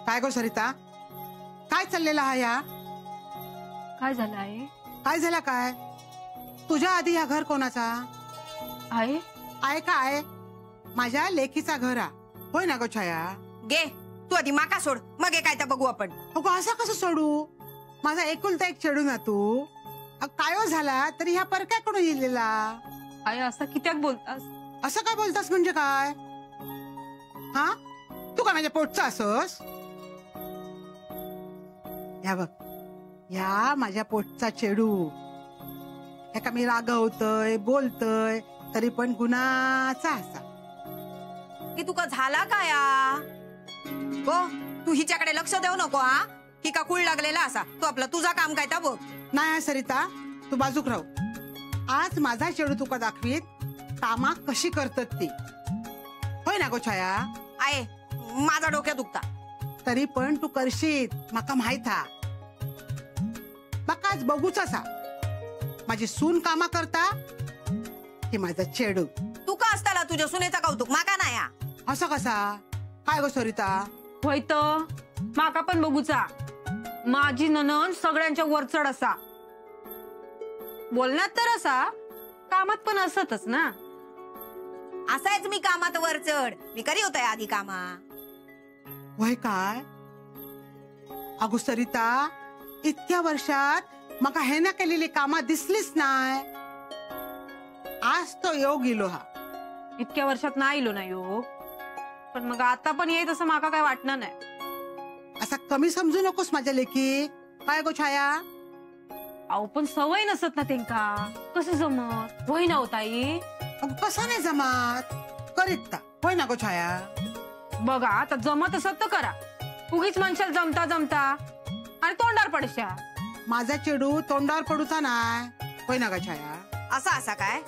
काय गो सरिता, काय चाललेलं हा या? काय झालं आहे? काय झालं काय? तुझ्या आधी या घर कोणाचा आहे? आहे काय? माझ्या लेकीचा घर हा, होय ना गो छाया? गे तू आधी माका सोड, मग हे काय तर बघू आपण. अगो असं कसं सोडू? माझा एकुलता एक चेडू ना तू. काय झाला तरी ह्या परक्याकडून येलेला. आहे असं कित्याक बोलतास? असं काय बोलतास म्हणजे काय? हा, तू का माझ्या पोटचा असस? या बघ, या माझ्या पोटचा चेडू एका मी रागवतय बोलतय तरी पण गुणाचा असा. की तुका झाला काय गो? तू हिच्याकडे लक्ष देऊ नको हा. ही का कुळ लागलेला असा. तू आपलं तुझा काम काय ता बघ. नाही सरिता, तू बाजूक राहू. आज माझा चेडू तुका दाखवीत कामा कशी करतात ती, होय ना गो छाया? आहे, माझा डोक्या दुखता. तरी पण तू करशील माका माहित हा. बाका आज बघूच असा माझी सून कामा करता की माझा चेडू. तू का असताला तुझ्या सुनेचा कौतुक माका नाही हा. असं कसा काय गो सरिता? होय तर माका पण बघूचा. माझी ननन सगळ्यांच्या वरचढ असा. बोलण्यात तर असा, कामात पण असतच ना. असायच मी कामात वर चढ. मी कधी होतय आधी कामा. वय काय अगो सरिता, इतक्या वर्षात मका हे ना केलेली कामा दिसलीच नाही. आज तो योग इलो हा. इतक्या वर्षात नाही इलो ना योग, पण मग आता पण येत असं माका काय वाटणार नाही. असा कमी समजू नकोस माझ्या लेकी. काय गो छाया? अहो पण सवय नसत ना त्यांका, कसं जमत? होय ना हो ताई? कसा नाही जमात करीत का, होय ना गो छाया? बघा आता जमत असत तर करा. उगीच म्हणशाल जमता जमता आणि तोंडार पडशा. माझा चेडू तोंडावर पडूचा नाय, होय ना गो छाया? असा काय?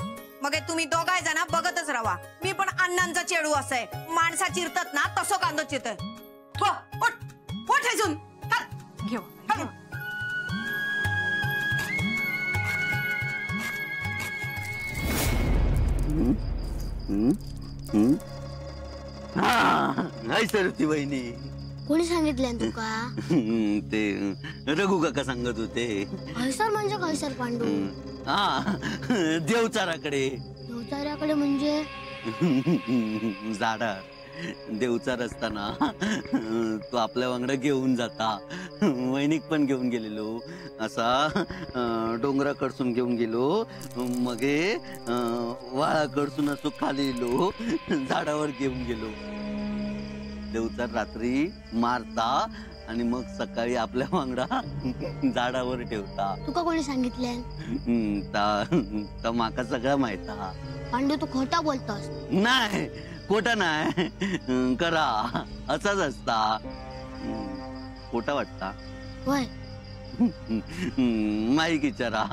मग हे तुम्ही दोघाय जण बघतच राहा. मी पण अण्णांचा चेडू असय. माणसा चिरतात ना तसं कांदा चिरतय. उठ हेजून. घेऊ हाय सरती वहिनी. कोणी सांगितलं तुका? ते रघु काका सांगत होते. खैसर म्हणजे खैसर पांडू? हा, देवचाराकडे. देवचाराकडे म्हणजे? झाडार देवचार असताना तो आपल्या वांगडा घेऊन जाता. वैनिक पण घेऊन गेलेलो. असा डोंगराकडसून घेऊन गेलो. मग वाळाकडसून असो खाली येलो. झाडावर घेऊन गेलो. देवचार रात्री मारता आणि मग सकाळी आपल्या वांगडा झाडावर ठेवता. तुका कोणी सांगितलं? माका सगळं माहित. पांडू तू खोटा बोलतोस. नाही, खोटा नाही. करा असाच असता. खोटा वाटता होय? माईक विचारा.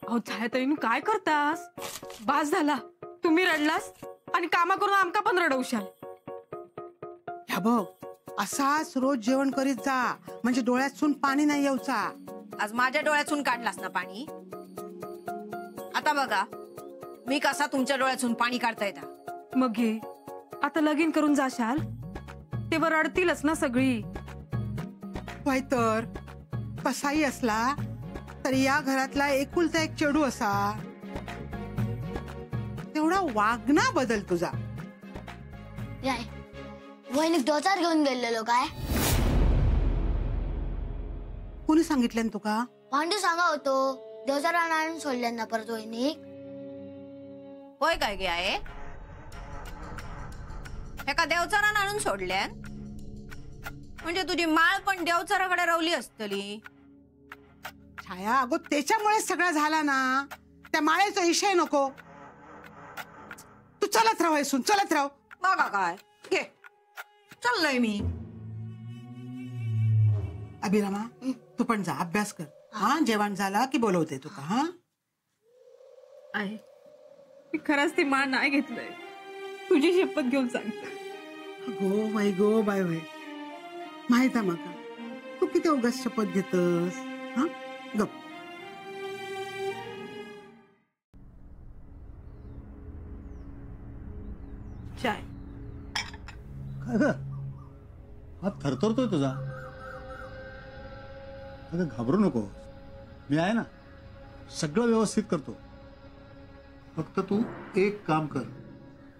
अहो छायाताईनू काय करतास? बास झाला. तुम्ही रडलास आणि कामा करून आमका पण रडवशाल. ह्या बघ, असाच रोज जेवण करीत जा, म्हणजे डोळ्यातून पाणी नाही येऊचा. आज माझ्या डोळ्यातून काढलास ना पाणी. आता बघा मी कसा तुमच्या डोळ्यातून पाणी काढता येता. मग घे, आता लगीन करून जाशाल तेव्हा रडतीलच ना सगळी. होय तर कसाही असला तरी या घरातला एकुलता एक चेडू असा. तेवढा वागणा बदल तुझा. याय वहिनी देवचार घेऊन गेलेलो काय? कोणी सांगितलं तुका? पांडू सांगा होतो. देवचारा आणून सोडल्या ना परत वहिनी. होय काय गे आहे? एका देवचारान आणून सोडल्या म्हणजे तुझी माळ पण देवचाराकडे रवली असतली. छाया, अगो त्याच्यामुळे सगळं झाला ना. त्या माळेचा विषय नको. तू चलत राह हैसून, चलत राह. बघा काय घे चाललंय मी. अभिरामा, तू पण जा, अभ्यास कर. हा, जेवण झाला की बोलवते तुका. हा आहे, मी खरंच ती माळ नाही घेतलंय. तुझी शपथ घेऊन सांगते. गो बाय गो बाय बाय. माहित आहे माका तू किती उगाच शपथ घेतस. हा, गप. चाय. काय ग हात थरथरतोय तुझा. अगं घाबरू नको, मी आहे ना, सगळं व्यवस्थित करतो. फक्त तू एक काम कर,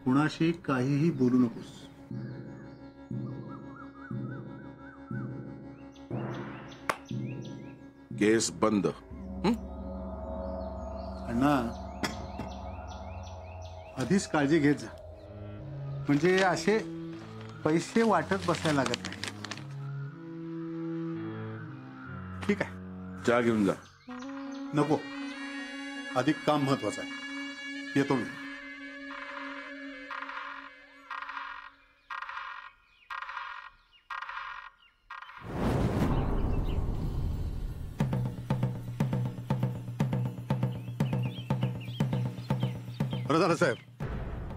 कुणाशी काहीही बोलू नकोस. केस बंद. अण्णा आधीच काळजी घेत जा, म्हणजे असे पैसे वाटत बसायला लागत नाही. ठीक आहे, चहा घेऊन जा. नको, अधिक काम महत्वाचं आहे. येतो मी. बरं झालं साहेब,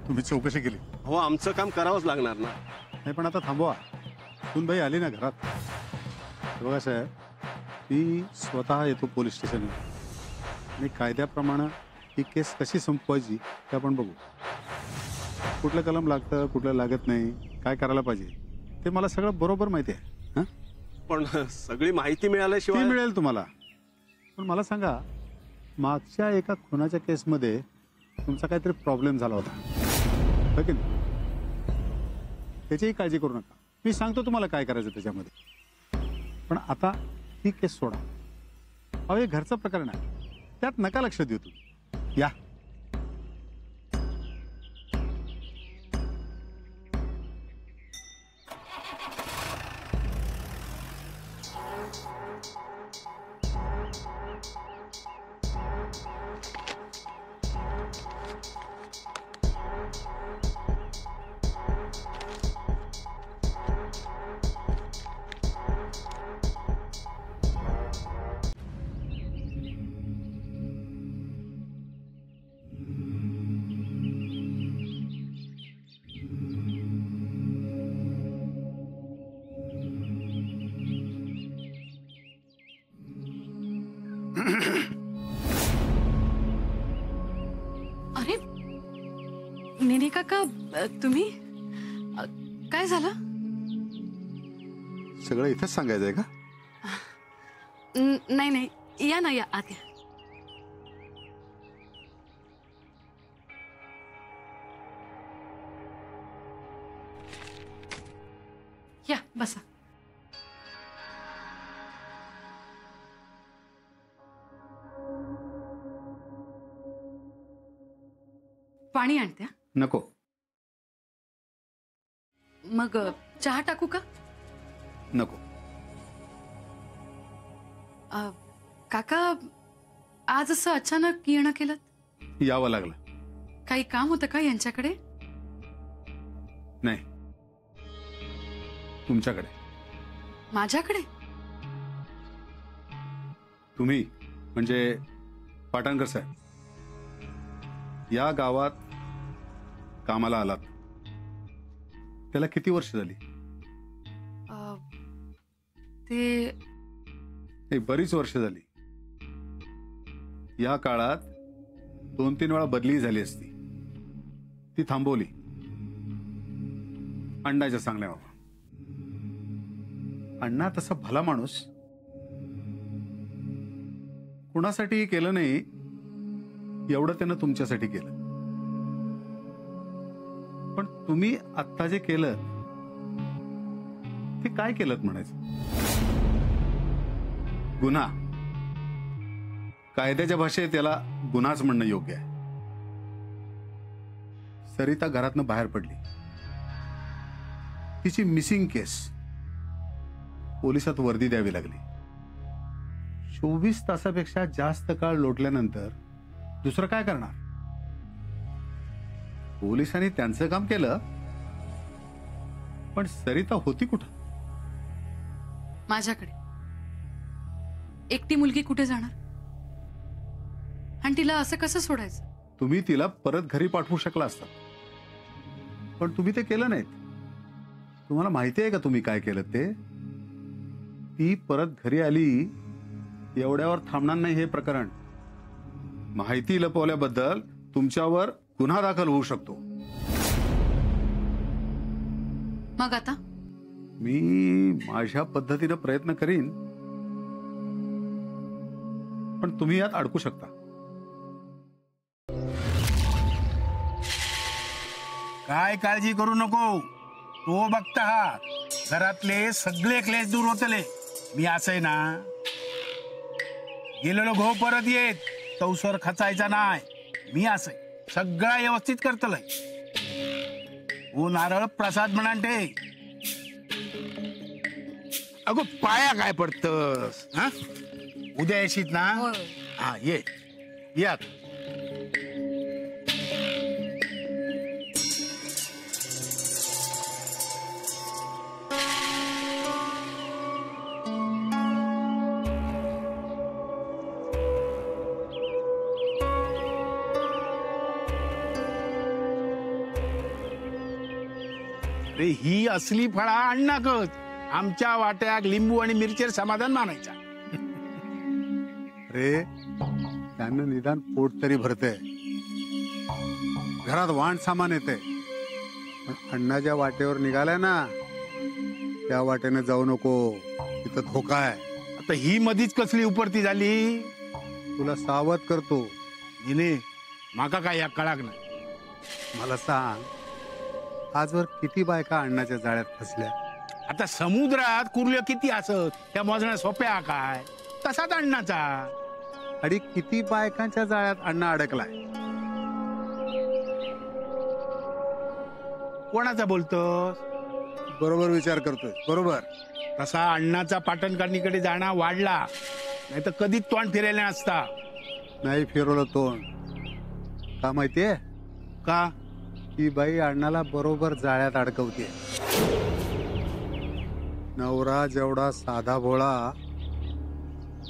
तुम्ही चौकशी केली. हो, आमचं काम करावंच लागणार ना. नाही पण आता थांबवा, सुनबाई आली ना घरात. बघा साहेब, मी स्वतः येतो पोलीस स्टेशनला आणि कायद्याप्रमाणे ही केस कशी संपवायची ते आपण बघू. कुठलं कलम लागतं, कुठलं लागत नाही, काय करायला पाहिजे ते मला सगळं बरोबर माहिती आहे. हां, पण सगळी माहिती ती मिळाल्याशिवाय. मिळेल तुम्हाला. पण मला सांगा, मागच्या एका खुनाच्या केसमध्ये तुमचा काहीतरी प्रॉब्लेम झाला होता, हो की नाही? त्याचीही काळजी करू नका, मी सांगतो तुम्हाला काय करायचं त्याच्यामध्ये. पण आता ही केस सोडा. अहो, हे घरचं प्रकरण आहे, त्यात नका लक्ष देऊ तुम्ही. या. अरे नेने काका, तुम्ही काय झालं? सगळं इथंच सांगायचंय का? नाही नाही, या ना, या आत या. या बसा. पाणी आणत्या? नको. मग चहा टाकू का? नको. काका, आज असं अचानक येणं केलं? यावं लागलं. काही काम होतं का यांच्याकडे? नाही, तुमच्याकडे. माझ्याकडे? तुम्ही म्हणजे पाटणकर साहेब या गावात कामाला आलात, त्याला किती वर्ष झाली? ते बरीच वर्ष झाली. या काळात 2-3 वेळा बदली झाली असती, ती थांबवली अण्णाच्या सांगण्यावर. अण्णा तसा भला माणूस, कुणासाठी केलं नाही एवढं त्यानं तुमच्यासाठी केलं. पण तुम्ही आत्ता जे केलं ते काय केलं म्हणायचं? गुन्हा. कायद्याच्या भाषेत त्याला गुन्हाच म्हणणं योग्य आहे. सरिता घरातनं बाहेर पडली, तिची मिसिंग केस, पोलिसात वर्दी द्यावी लागली. 24 तासापेक्षा जास्त काळ लोटल्यानंतर दुसरं काय करणार? पोलिसांनी त्यांचं काम केलं, पण सरिता होती कुठं? माझ्याकडे. एकटी मुलगी कुठे जाणार? आणि तिला असं कसं सोडायचं? तुम्ही तिला परत घरी पाठवू शकला असता, पण तुम्ही ते केलं नाहीत. तुम्हाला माहिती आहे का तुम्ही काय केलं ते? ती परत घरी आली एवढ्यावर थांबणार नाही हे प्रकरण. माहिती लपवल्याबद्दल तुमच्यावर गुन्हा दाखल होऊ शकतो. मग आता मी माझ्या पद्धतीने प्रयत्न करीन, पण तुम्ही यात अडकू शकता. काय काळजी करू नको, तो बघता हा घरातले सगळे क्लेश दूर होतले. मी असं आहे ना, गेलेलो घो परत येत तवसर खचायचा नाही. मी असं सगळं व्यवस्थित करतलंय. हो नारळ प्रसाद म्हणांटे. अगो पाया काय पडतस? हा उद्या येशीत ना? हा ये यात. रे ही असली फळा आणणाकच. आमच्या वाट्याक लिंबू आणि मिरचीर समाधान मानायचा. रे त्यानं निदान पोट तरी भरते, घरात वाण सामान येते. पण अण्णाच्या वाटेवर निघालाय ना, त्या वाटेने जाऊ नको, तिथं धोका आहे. आता ही मधीच कसली उपरती झाली? तुला सावध करतो. हिने माका काय या कळाक नाही. मला सांग, आजवर किती बायका अण्णाच्या जाळ्यात फसल्या? आता समुद्रात कुर्ल्या किती असत, त्या मोजण्या सोप्या काय? तसाच अण्णाचा. आणि किती बायकांच्या जाळ्यात अण्णा अडकलाय? कोणाचा बोलतोस? बरोबर विचार करतोय. बरोबर. तसा अण्णाचा पाटणकारणीकडे जाणं वाढला, नाही तर कधीच तोंड फिरायला नसता. नाही फिरवलं तोंड. का माहितीये का? ती बाई अण्णाला बरोबर जाळ्यात अडकवते. नवरा जेवढा साधा भोळा,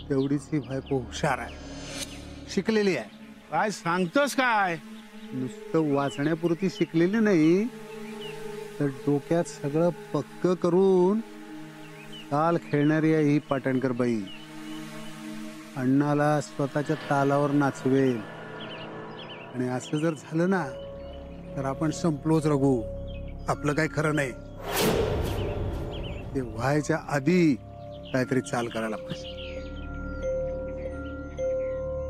तेवढीच ही बायको हुशार आहे, शिकलेली आहे. काय सांगतोस काय? नुसतं वाचण्यापुरती शिकलेली नाही, तर डोक्यात सगळं पक्क करून ताल खेळणारी आहे ही पाटणकर बाई. अण्णाला स्वतःच्या तालावर नाचवेल. आणि असं जर झालं ना, तर आपण संपलोच रघु. आपलं काही खरं नाही. ते व्हायच्या आधी काहीतरी चाल करायला पाहिजे.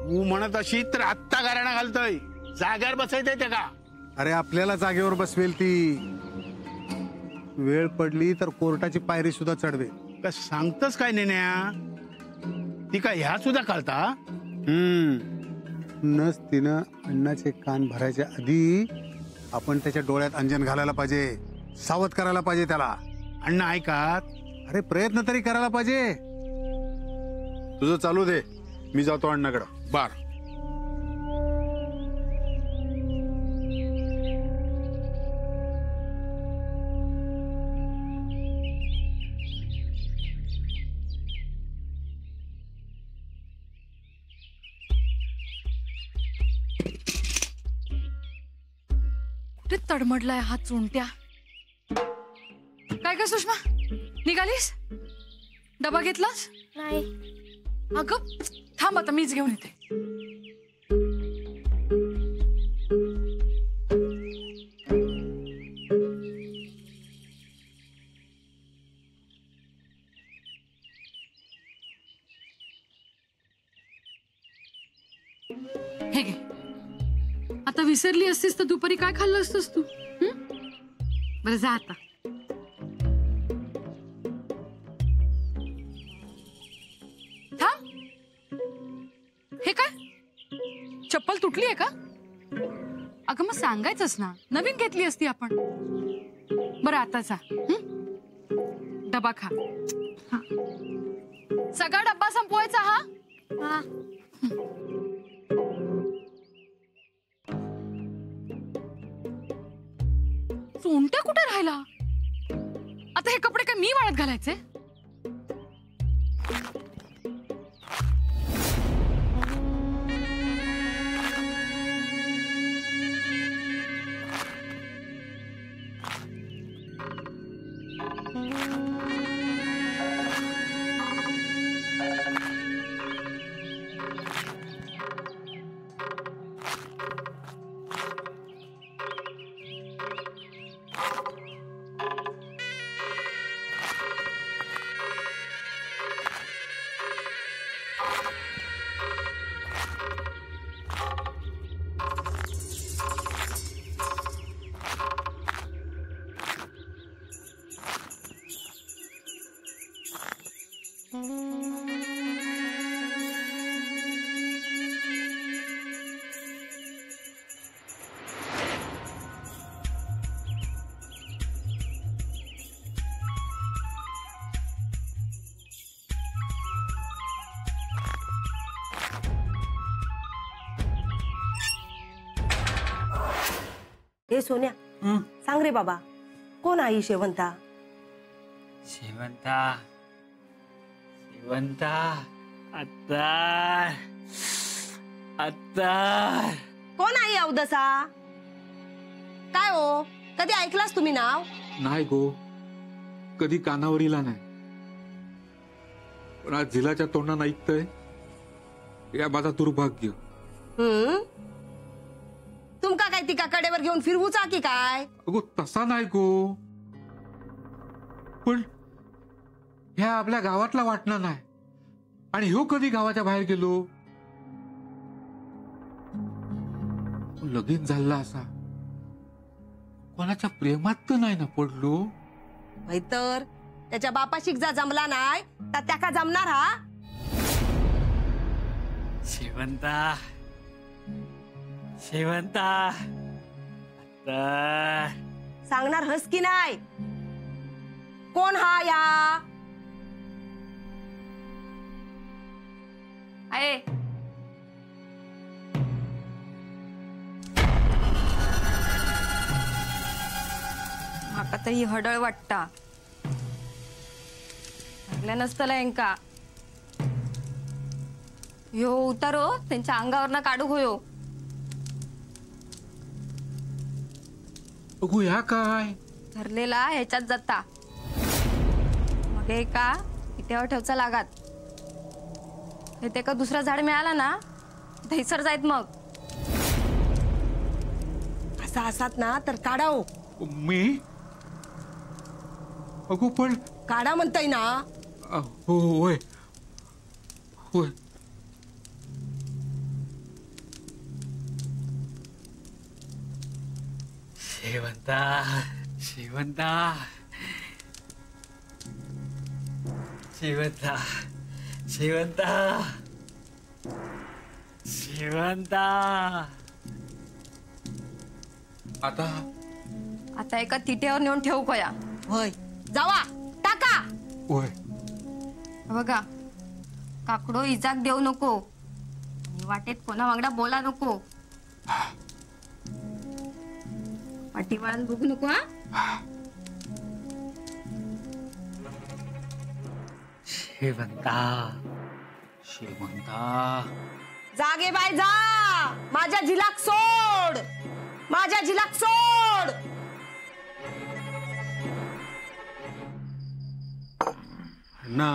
तू म्हणत अशी तर आत्ता गारणा घालतोय, जाग्यावर बसायचंय ते का? अरे आपल्याला जागेवर बसवेल ती. वेळ पडली तर कोर्टाची पायरी सुद्धा चढवेल. का सांगतस काय नेण्या? ती का ह्या सुद्धा कळता? नस तिनं अण्णाचे कान भरायच्या आधी आपण त्याच्या डोळ्यात अंजन घालायला पाहिजे, सावध करायला पाहिजे त्याला. अण्णा ऐकात? अरे प्रयत्न तरी करायला पाहिजे. तुझं चालू दे, मी जातो अण्णाकडं. बर. कुठे तडमडलाय हा चोंट्या? काय काय सुषमा, निघालीस? डबा घेतलास? नाही. अगं थांब, आता मीच घेऊन येते. हे घे. आता विसरली असतीस तर दुपारी काय खाल्लं असतंस तू? बरं जा आता. थांब. हे काय, चप्पल तुटली आहे का? अगं मग सांगायचंच ना, नवीन घेतली असती आपण. बरं आता जा, डबा खा. सगळा डब्बा संपवायचा हा. हा. चोंट्या कुठे राहिला? आता हे कपडे काय मी वाळत घालायचे? हे सोन्या सांग रे बाबा, कोण आई शेवंता? शेवंता शेवंता आता आता कोण आई अवदसा? काय हो, कधी ऐकलास तुम्ही नाव? नाही गो, कधी कानावर इला नाही, पण आज झिलाच्या तोंडानं ऐकतय या माझा दुर्भाग्य. तुमका काय तिका कडेवर घेऊन फिरवूचा की काय? अगो तसा नाही गो, पण ह्या आपल्या गावातला वाटणार नाही. आणि ह्यो कधी गावाच्या बाहेर गेलो, लगीन झाला असा कोणाच्या प्रेमात तर नाही ना पडलो. तर त्याच्या बापाशी जा जमला नाही तर त्याका जमणार हा? शेवंता शेवंता आता सांगणार हस की नाही? कोण हा या? आहे माका तर ही हडळ वाटता. नसतला यांका ह्यो उतारो त्यांच्या अंगावर काढू होयो. अगो ह्या काय धरलेला ह्याच्यात जाता मग हे का इथे ठेवचा लागात. हे ते का दुसरा झाड मिळाला ना धैसर जायत. मग असा असात ना तर काढाव. मी अगो पण काढा म्हणताय ना. हो होय होय. शेवंता शेवंता शेवंता शेवंता शेवंता आता आता एका तिट्यावर नेऊन ठेवू कया. होय जावा टाका. होय बघा काकडो इजाक देऊ नको आणि वाटेत कोणा वांगडा बोला नको. पाठी वळून बघू नको. हा शेवंता शेवंता जागे बाय जा. माझ्या झिलाक सोड, माझ्या झिलाक सोड. ना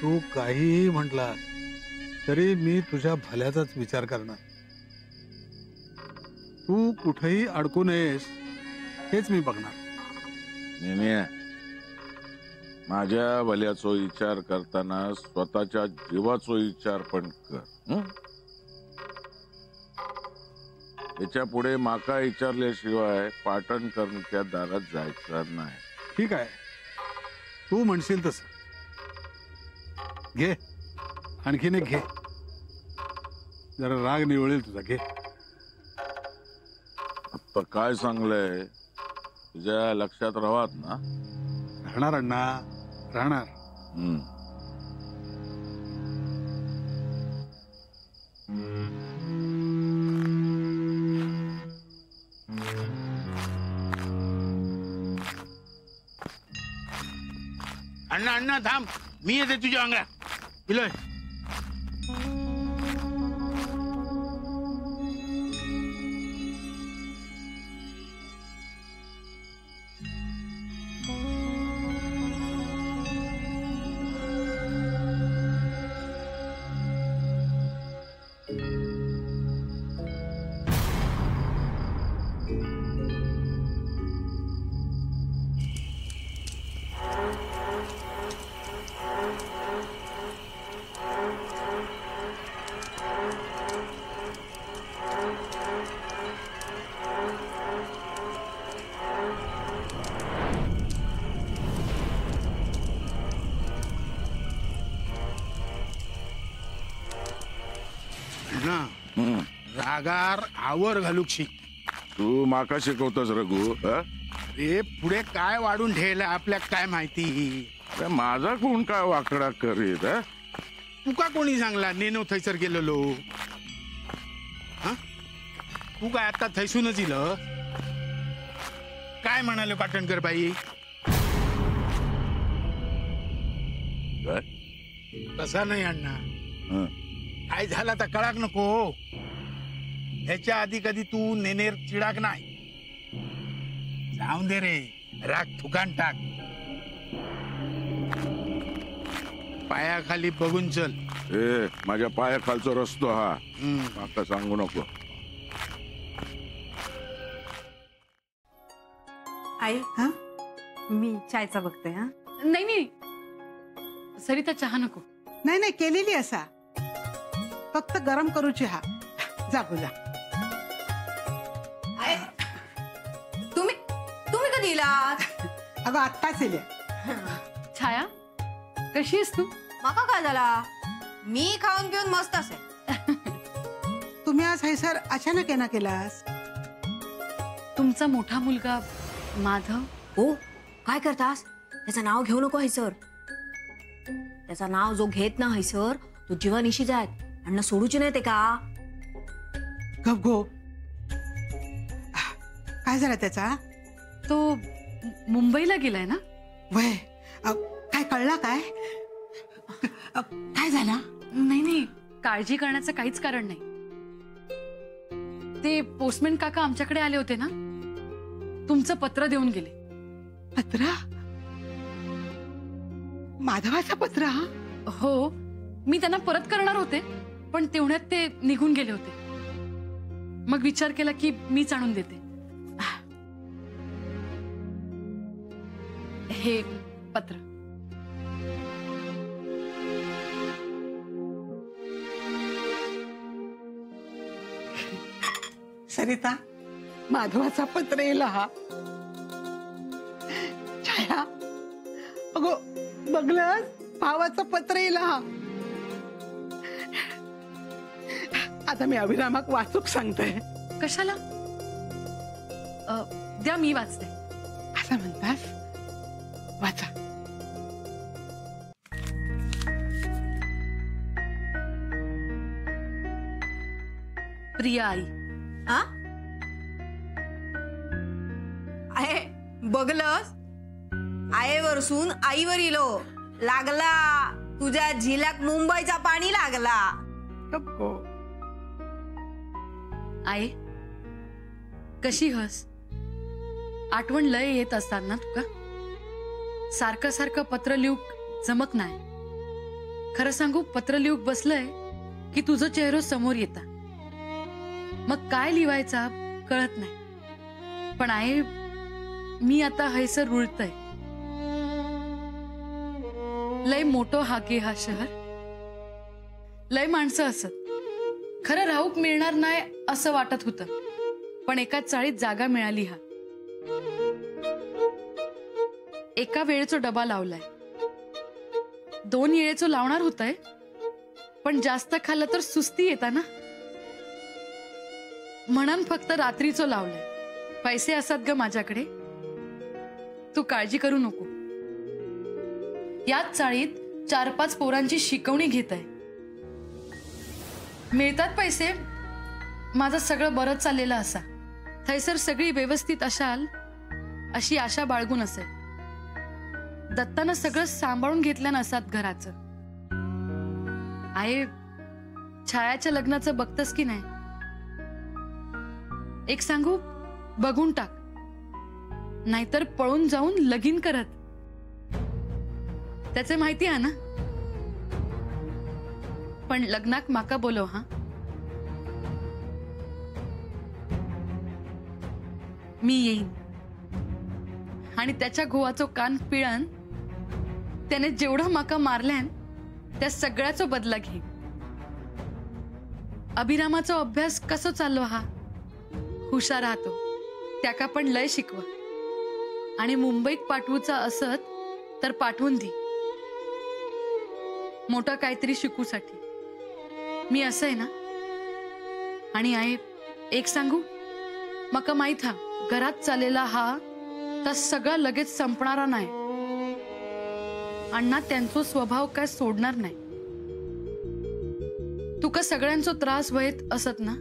तू काहीही म्हटला तरी मी तुझ्या भल्याचाच विचार करणार. तू कुठेही अडकू नयेस हेच मी बघणार. नेने माझ्या भल्याचो विचार करताना स्वतःच्या जीवाचो विचार पण कर. याच्या पुढे माका विचारल्याशिवाय पाटणकरच्या दारात जायचं नाही. ठीक आहे, तू म्हणशील तसं. घे आणखीन एक घे, जरा राग निवळेल तुझा. घे. आता काय सांगलंय तुझ्या लक्षात राहत ना? राहणार अण्णा राहणार. अण्णा अण्णा थांब, मी येते तुझ्या अंगा. इलोय ना रागार आवर घालूक शिक. तू माका शिकवतोस रघु? अरे पुढे काय वाढून ठेवलं आपल्याला काय माहिती. माझा कोण काय वाकडा करीत? तुका कोणी सांगला नेनो थैसर गेलेलो? तू काय आता थैसूनच इलं? काय म्हणाले पाटणकर बाई? तसा नाही अण्णा, काय झाला तर कळाक नको. ह्याच्या आधी कधी तू नेनेर चिडाक नाही. जाऊन दे रे, राग थुकान टाक. पायाखाली बघून चल. माझ्या पायाखालचा रस्तो हा, माका सांगू नको. आई मी चायचा बघते. हा नाही नाही सरिता चहा नको. नाही नाही केलेली असा, फक्त गरम करूची. हा जा बोला. तुम्ही तुम्ही कधी इलात? अगं आत्ताच येले. छाया कशी आहेस तू? माका काय झाला? मी खाऊन पिऊन मस्त असे. तुम्ही आज हैसर अचानक येणं केलास? तुमचा मोठा मुलगा माधव. हो काय करतास? त्याचं नाव घेऊ नको हैसर. त्याचं नाव जो घेत ना हैसर तो जीवानिशी जात. अण्णा सोडूची नाही ते का? गप गो. काय झालं त्याचा? तो मुंबईला गेलाय ना? वय काय कळला काय? काय झाला? नाही नाही काळजी करण्याचं काहीच कारण नाही. ते पोस्टमॅन काका आमच्याकडे आले होते ना, तुमचं पत्र देऊन गेले. पत्र? माधवाचं पत्र? हो, मी त्यांना परत करणार होते पण तेवढ्यात ते निघून गेले होते. मग विचार केला की मीच आणून देते. हे पत्र. सरिता, माधवाचा पत्र येला हा. छाया अगो बघलंस, भावाचं पत्र येला हा. आता मी अभिरामाक वाचूक सांगते. कशाला? द्या मी वाचते. असं म्हणतास? वाचा. प्रिया आई. आहे बघलस, आईवरसून आईवर इलो लागला. तुझ्या झिलाक मुंबईचा पाणी लागला. आई कशी हस? आठवण लय येत असतात ना तुका? सारखं सारखं पत्र लिहूक जमत नाही. खरं सांगू, पत्र लिहूक बसलंय की तुझं चेहरा समोर येता. मग काय लिहायचा कळत नाही. पण आई मी आता हैसर रुळतय. लय मोठं हाके हा शहर. लय माणसं असत. खरं राहूक मिळणार नाही असं वाटत होतं, पण एका चाळीत जागा मिळाली. हा एका वेळेचो डबा लावलाय. 2 वेळेचो लावणार होतंय, पण जास्त खाल्लं तर सुस्ती येता ना, म्हणून फक्त रात्रीचो लावलाय. पैसे असतात ग माझ्याकडे, तू काळजी करू नको. याच चाळीत 4-5 पोरांची शिकवणी घेत आहे. मिळतात पैसे. माझं सगळं बरं चाललेलं असा. थैसर सगळी व्यवस्थित असाल अशी आशा बाळगून असेल. दत्तानं सगळं सांभाळून घेतलं नसतात घराचं. आहे छायाच्या लग्नाचं बघतस की नाही? एक सांगू, बघून टाक, नाहीतर पळून जाऊन लगीन करत. त्याचे माहिती आहे ना. पण लग्नाक माका बोलव. हा मी येईन आणि त्याच्या गोवाचो कान पिळन. त्याने जेवढं माका मारल्यान त्या सगळ्याचो बदला घे. अभिरामाचा अभ्यास कसो चाललो? हा हुशार राहतो, त्याका पण लय शिकवा. आणि मुंबईत पाठवूचा असत तर पाठवून दी. मोठा काहीतरी शिकूसाठी. मी असं आहे ना, आणि आहे एक सांगू, मका माहित हा घरात चाललेला हा तर सगळा लगेच संपणारा नाही. अण्णा त्यांचा स्वभाव काय सोडणार नाही. तुका सगळ्यांचा त्रास व्हायत असत ना,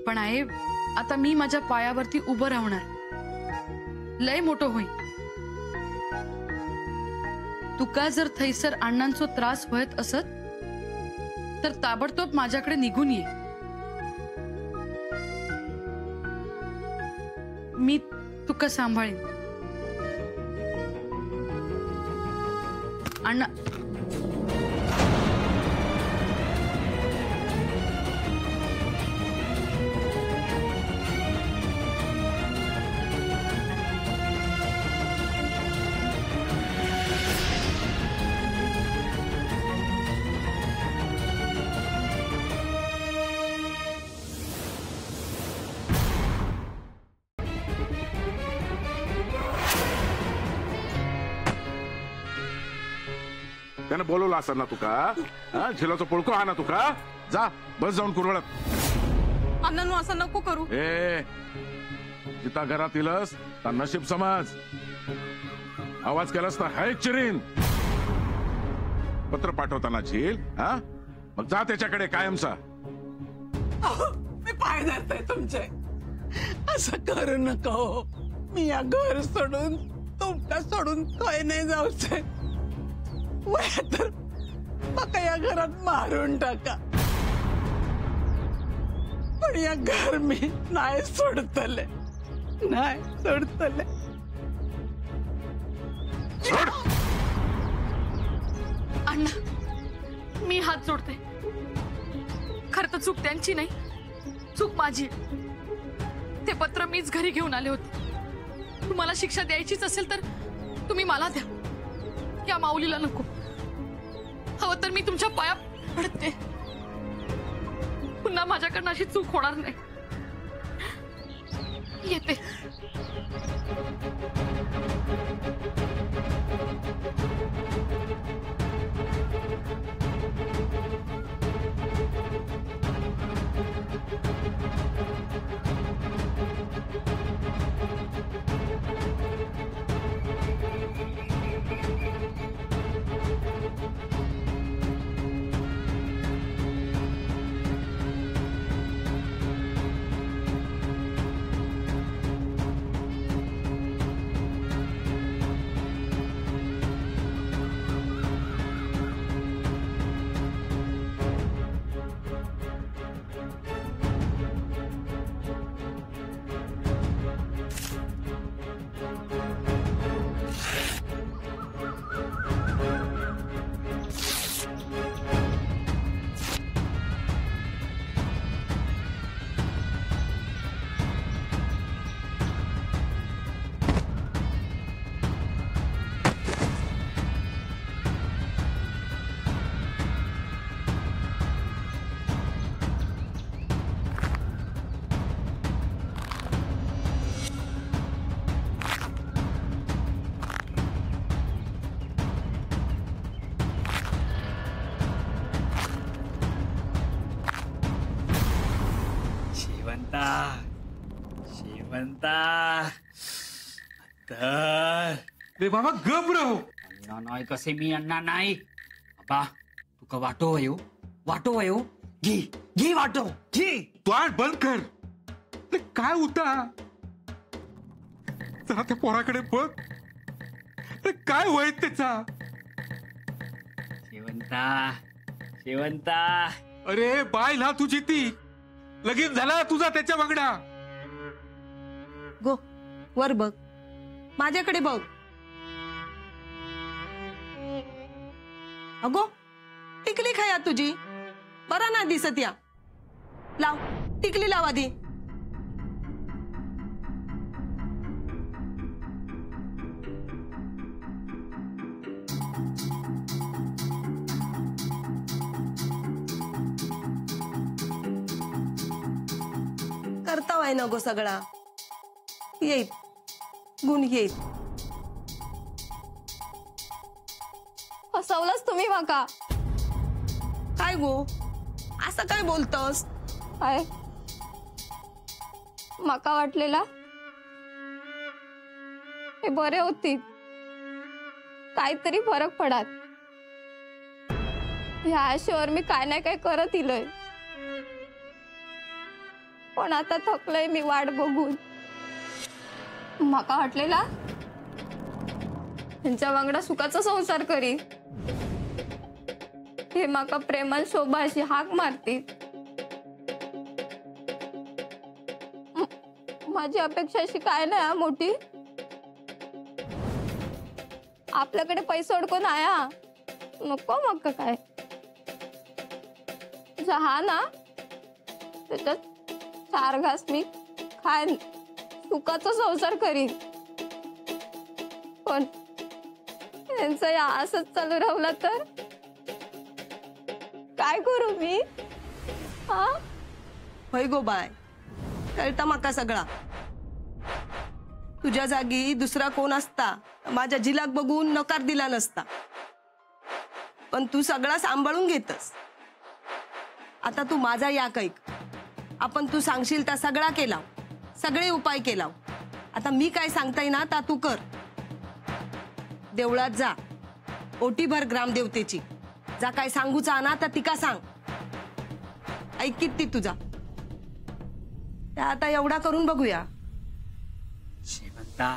पण आहे आता मी माझ्या पायावरती उभं राहणार, लय मोठं होईल. तुका जर थैसर अण्णांचा त्रास व्हायत असत तर ताबडतोब माझ्याकडे निघून ये. मी तुका सांभाळीन. अण्णा त्यानं बोलवलं असं ना तुका, हा झेलाचं पोळको हा ना तुका. जा बस जाऊन कुरवळत. अण्णांनो असं नको करू. ए जिता घरात येलस तर नशीब समज. आवाज केलास तर हाय चिरीन. पत्र पाठवताना झील, हा मग जा त्याच्याकडे कायमचा. मी पाय धरते तुमचे, असं करू नका हो. मी या घर सोडून तुमका सोडून काय नाही जाऊचे. तर मका या घरात मारून टाका, पण या घर मी नाही सोडतले, नाही सोडतले. अण्णा मी हात जोडते. खरं तर चूक त्यांची नाही, चूक माझी. ते पत्र मीच घरी घेऊन आले होते. तुम्हाला शिक्षा द्यायचीच असेल तर तुम्ही मला द्या, या माऊलीला नको. हवं तर मी तुमच्या पाया पडते. पुन्हा माझ्याकडनं अशी चूक होणार नाही. येते. शेवंता रे बाबा गप रहो. अण्णा नाही कसे मी अण्णा नाही. बाबा तुका वाटो वयो, वाटो वयो. घे घे वाटो घे. तू आठ बंद कर. ते काय होता जरा त्या पोराकडे बघ. काय होय त्याचा. शेवंता शेवंता. अरे बाय ना तुझी ती लगीन झाला तुझा त्याच्या बघडा. गो वर बघ, माझ्याकडे बघ. अगो टिकली खाया तुझी बरा ना दिसत. या लाव टिकली लाव आधी. करता वाय ना गो सगळा. येत गुण येत. फसवलंच तुम्ही माका. काय गो असं काय बोलतस. काय माका वाटलेला हे बरे होती, काहीतरी फरक पडात. ह्या आशेवर मी काय नाही काय करत इलोय, पण आता थकलंय मी वाट बघून. माका वाटलेला त्यांच्या वांगडा सुखाचा संसार करी, हे माका प्रेमान शोभा अशी हाक मारती. माझी अपेक्षा अशी काय नाही मोठी. आपल्याकडे पैसे अडकून आया नको मग काय हा ना, त्याच्यात 4 घास मी खाईन, सुखाचा संसार करीन. पण यांचं या असंच चालू राहिलं तर काय करू मी? हा होय गो बाय, कळता माका सगळा. तुझ्या जागी दुसरा कोण असता माझ्या जिलाक बघून नकार दिला नसता, पण तू सगळा सांभाळून घेतस. आता तू माझा या कैक, आपण तू सांगशील त्या सगळा केला, सगळे उपाय केला. आता मी काय सांगताय ना ता तू कर. देवळात जा, ओटी भर ग्रामदेवतेची. जा काय सांगूचा ना तर तिका सांग, ऐकीत ती तुझा. त्या आता एवढा करून बघूया. शेवंता